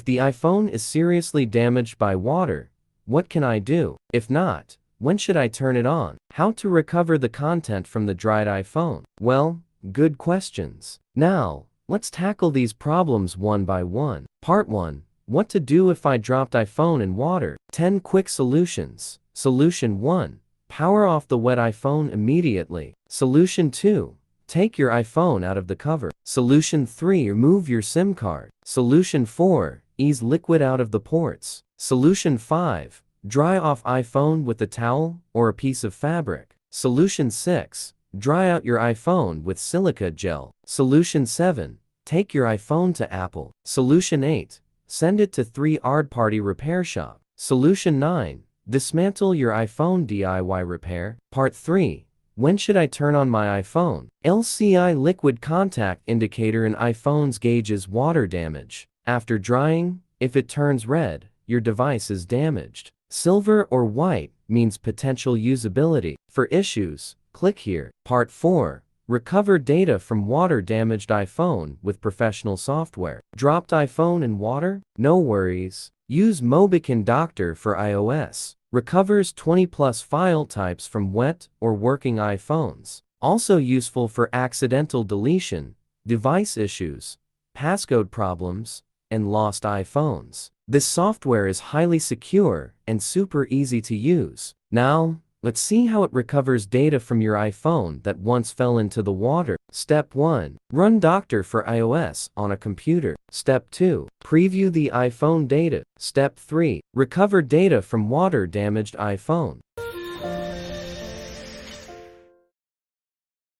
If the iPhone is seriously damaged by water, what can I do? If not, when should I turn it on? How to recover the content from the dried iPhone? Well, good questions. Now, let's tackle these problems one by one. Part 1. What to do if I dropped iPhone in water. 10 quick solutions. Solution 1. Power off the wet iPhone immediately. Solution 2. Take your iPhone out of the cover. Solution 3. Remove your SIM card. Solution 4. Ease liquid out of the ports. Solution 5. Dry off iPhone with a towel or a piece of fabric. Solution 6. Dry out your iPhone with silica gel. Solution 7. Take your iPhone to Apple. Solution 8. Send it to 3rd-party repair shop. Solution 9. Dismantle your iPhone DIY repair. Part 3. When should I turn on my iPhone? LCI liquid contact indicator in iPhones gauges water damage. After drying, if it turns red, your device is damaged. Silver or white means potential usability. For issues, click here. Part 4. Recover data from water-damaged iPhone with professional software. Dropped iPhone in water? No worries. Use Mobican Doctor for iOS. Recovers 20+ file types from wet or working iPhones. Also useful for accidental deletion, device issues, passcode problems, and lost iPhones. This software is highly secure and super easy to use. Now, let's see how it recovers data from your iPhone that once fell into the water. Step 1. Run Doctor for iOS on a computer. Step 2. Preview the iPhone data. Step 3. Recover data from water-damaged iPhone.